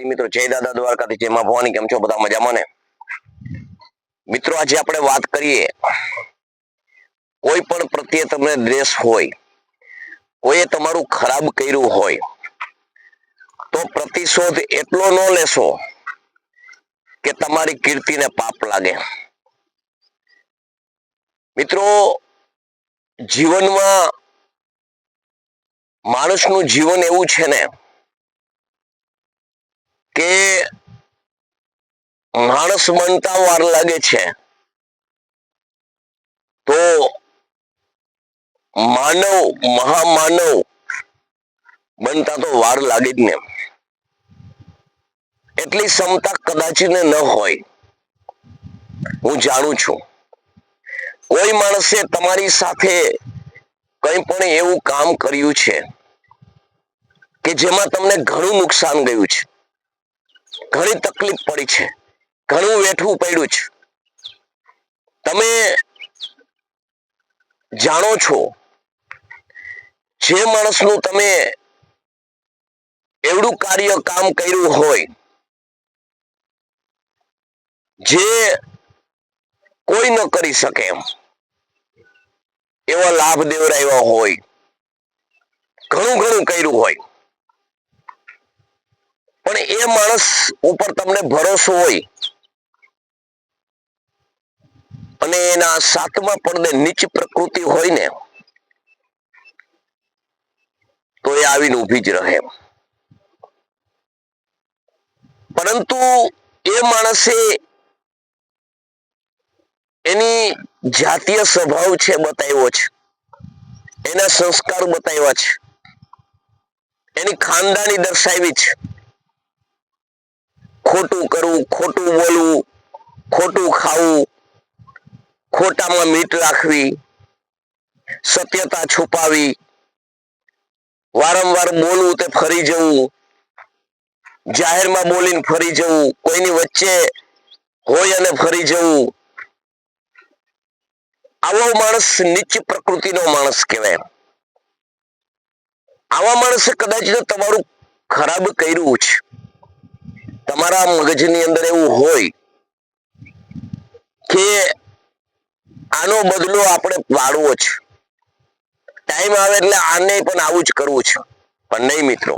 મિત્રો જય દાદા દ્વારકાથી જય માં ભવાની. કેમ છો બધા? મજામાં ને? મિત્રો આજે આપણે વાત કરીએ, કોઈ પણ પ્રત્યે તમને દ્વેષ હોય, કોઈએ તમારું ખરાબ કર્યું હોય તો પ્રતિશોધ એટલો ન લેશો કે તમારી કીર્તિને પાપ લાગે. મિત્રો, જીવનમાં માણસનું જીવન એવું છે ને કે માણસ બનતા વાર લાગે છે તો મહામાનવ બનતા તો વાર લાગે જ ને. એટલી ક્ષમતા કદાચ ને ન હોય. હું જાણું છું, કોઈ માણસે તમારી સાથે કંઈ પણ એવું કામ કર્યું છે કે જેમાં તમને ઘણું નુકસાન ગયું છે, ઘણી તકલીફ પડી છે, ઘણું વેઠવું પડ્યું છે. તમે જાણો છો, જે માણસનું તમે એવડું કામ કર્યું હોય જે કોઈ ન કરી શકે એવા લાભ દેવરાવ્યા હોય, ઘણું કર્યું હોય, પણ એ માણસ ઉપર તમને ભરોસો હોય અને એના સાતમા પડદે નીચ પ્રકૃતિ હોય ને તો એ આવીને ઊભી જ રહે. પરંતુ એ માણસે એની જાતીય સ્વભાવ છે બતાવ્યો છે, એના સંસ્કાર બતાવ્યા છે, એની ખાનદાની દર્શાવી છે. ખોટું કરવું, ખોટું બોલવું, ખોટું ખાવું, ખોટામાં મીટ રાખવી, સત્યતા છુપાવી, વારંવાર બોલવું તે ફરી જવું, જાહેરમાં બોલીને ફરી જવું, કોઈની વચ્ચે હોય અને ફરી જવું, આવો માણસ નીચ પ્રકૃતિનો માણસ કહેવાય. આવા માણસે કદાચ તમારું ખરાબ કર્યું છે, તમારા મગજની અંદર એવું હોય કે આનો બદલો આપણે પાડવો છે, ટાઈમ આવે એટલે આને પણ આવું જ કરવું છે. પણ નહીં મિત્રો,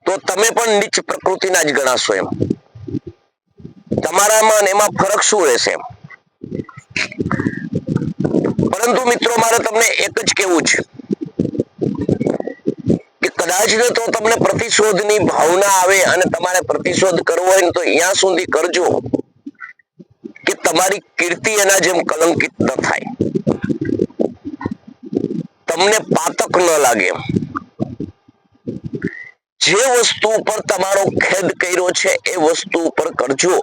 તો તમે પણ નીચ પ્રકૃતિના જ ગણાશો. એમ તમારામાં એમાં ફરક શું રહેશે? પરંતુ મિત્રો, મારે તમને એક જ કહેવું છે કે કદાચ તો તમને પ્રતિશોધની ભાવના આવે અને તમારે પ્રતિશોધ કરવો હોય ને તો અહીંયા સુધી કરજો કે તમારી કીર્તિ એના જેમ કલંકિત ન થાય, તમને પાતક ન લાગે. જે વસ્તુ ઉપર તમારો ખેદ કર્યો છે એ વસ્તુ ઉપર કરજો,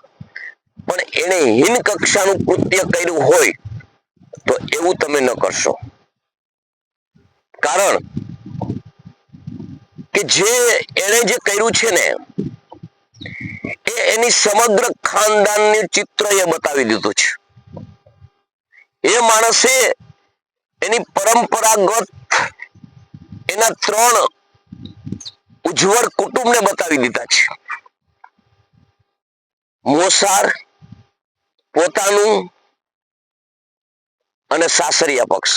પણ એને હીન કક્ષાનું કૃત્ય કર્યું હોય તો એવું તમે ન કરશો. કારણ કે એને જે કર્યું છે ને એ એની સમગ્ર ખાનદાનનું ચિત્ર એ બતાવી દીધું છે. એ માણસે એની પરંપરાગત એના 3 ઉજ્જવળ કુટુંબને બતાવી દીધા છે. મોસાળ, પોતાનું અને સાસરિયા પક્ષ.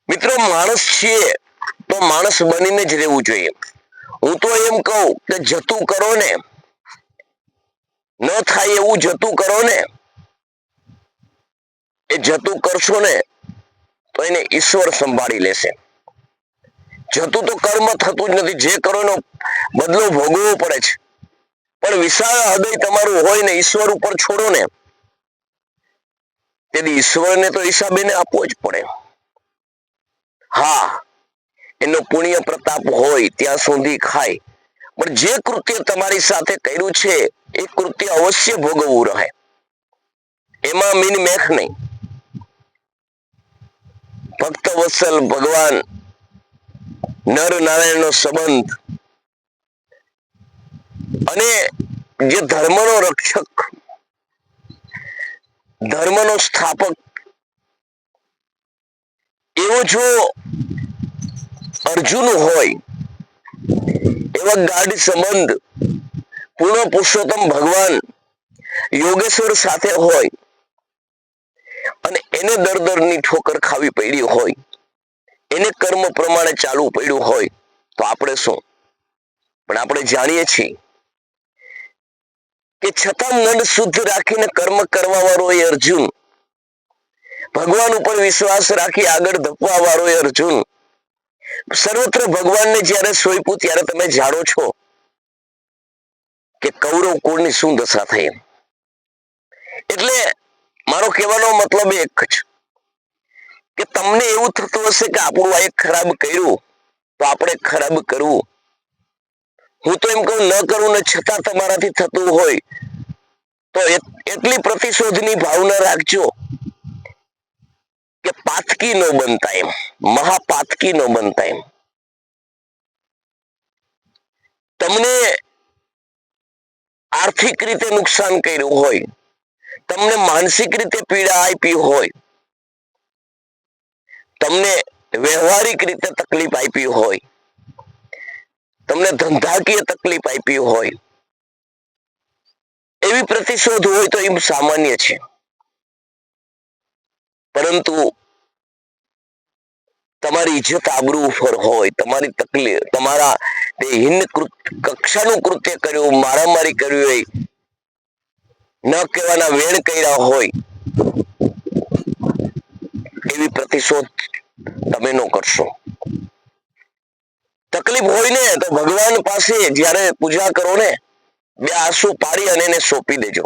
મિત્રો, માણસ છીએ તો માણસ બનીને જ રહેવું જોઈએ. હું તો એમ કહું કે જતું કરો ને, ન થાય એવું જતું કરો ને. એ જતું કરશો ને તો એને ઈશ્વર સંભાળી લેશે. જતું તો કર્મ થતું જ નથી, જે કરો એનો બદલો ભોગવવો પડે છે. પણ વિશાળ હૃદય તમારું હોય ને ઈશ્વર ઉપર છોડો ને, તેથી ઈશ્વરને તો હિસાબ એને આપવો જ પડે. હા, એનો પુણ્ય પ્રતાપ હોય ત્યાં સુધી ખાય, પણ જે કૃત્ય તમારી સાથે કર્યું છે એ કૃત્ય અવશ્ય ભોગવવું રહે. એમાં મીન મેખ નહીં. ભક્ત વત્સલ ભગવાન નર નારાયણનો સંબંધ અને જે ધર્મનો રક્ષક, ધર્મનો સ્થાપક એવો જો અર્જુન હોય એવા ગાઢ સંબંધ પૂર્ણ પુરુષોત્તમ ભગવાન યોગેશ્વર સાથે હોય અને એને દરની ઠોકર ખાવી પડી હોય, એને કર્મ પ્રમાણે ચાલવું પડ્યું હોય તો આપણે શું? પણ આપણે જાણીએ છીએ કે છતાં મન શુદ્ધ રાખીને કર્મ કરવા વાળો એ અર્જુન, ભગવાન ઉપર વિશ્વાસ રાખી આગળ ધપવા વાળો એ અર્જુન સર્વત્ર ભગવાનને જ્યારે સોંપ્યું ત્યારે તમે જાણો છો કે કૌરવ કુળની શું દશા થઈ. એટલે મારો કહેવાનો મતલબ એક જ કે તમને એવું થતું હશે કે આપણું આ એક ખરાબ કર્યું તો આપણે ખરાબ કરવું. હું તો એમ કહું ન કરું ને છતાં તમારાથી થતું હોય તો એટલી પ્રતિશોધની ભાવના રાખજો કે પાતકી ન બનતા એમ, મહાપાતકી ન બનતા એમ. તમને આર્થિક રીતે નુકસાન કર્યું હોય, તમને માનસિક રીતે પીડા આપી હોય, તમને વ્યવહારિક રીતે તકલીફ આપી હોય, તમને ધંધાકીય તકલીફ આપી હોય, એવી પ્રતિશોધ હોય તો એ સામાન્ય છે. પરંતુ તમારી ઇજ્જત આબરૂ ઉપર હોય, તમારી તકલીફ, તમારા હીન કક્ષાનું કૃત્ય કર્યું, મારામારી કર્યું હોય, ન કહેવાના વેણ કર્યા હોય, એવી પ્રતિશોધ તમે ન કરશો. તકલીફ હોય ને તો ભગવાન પાસે જ્યારે પૂજા કરો ને, બે આંસુ પાડી અને એને સોંપી દેજો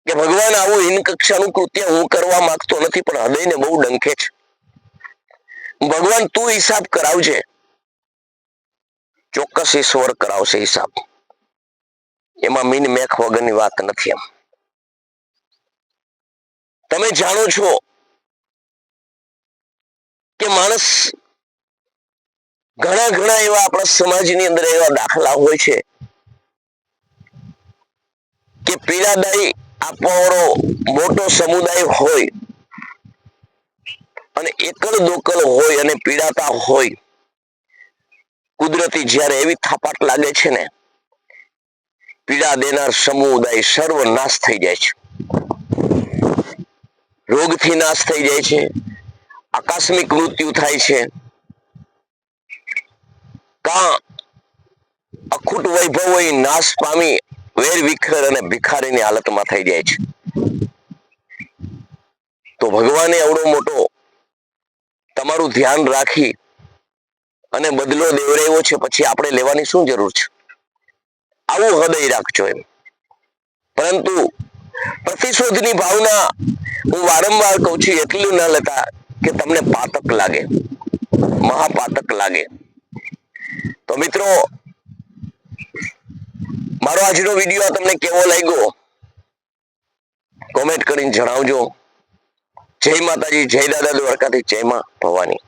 કે ભગવાન આવું હીન કક્ષાનું કૃત્ય હું કરવા માંગતો નથી, પણ હૃદયને બહુ ડંખે છે. ભગવાન તું હિસાબ કરાવજે. ચોક્કસ ઈશ્વર કરાવશે હિસાબ, એમાં મીન મેખ વગરની વાત નથી. એમ તમે જાણો છો કે માણસ ઘણા એવા આપણા સમાજની અંદર એવા દાખલા હોય છે કે પીડાદાયી આપવાવાળો મોટો સમુદાય હોય અને એકલ દોકલ હોય અને પીડાતા હોય, કુદરતી જ્યારે એવી થાપાટ લાગે છે ને, પીડા દેનાર સમુદાય સર્વનાશ થઈ જાય છે. રોગથી નાશ થઈ જાય છે, આકસ્મિક મૃત્યુ થાય છે, કા અખૂટ વૈભવ હોય નાશ પામી વેર વિખેર અને ભિખારીની હાલતમાં થઈ જાય છે. તો ભગવાને એવડો મોટો તમારું ધ્યાન રાખી અને બદલો દેવડાવ્યો છે, પછી આપણે લેવાની શું જરૂર છે? આવું હૃદય રાખજો એમ. પરંતુ પ્રતિશોધની ભાવના હું વારંવાર કહું છું એટલું ન લેતા કે તમને પાતક લાગે, મહાપાતક લાગે. તો મિત્રો, મારો આજનો વિડીયો તમને કેવો લાગ્યો કોમેન્ટ કરીને જણાવજો. જય માતાજી, જય દાદા દ્વારકાથી, જય માં ભવાની.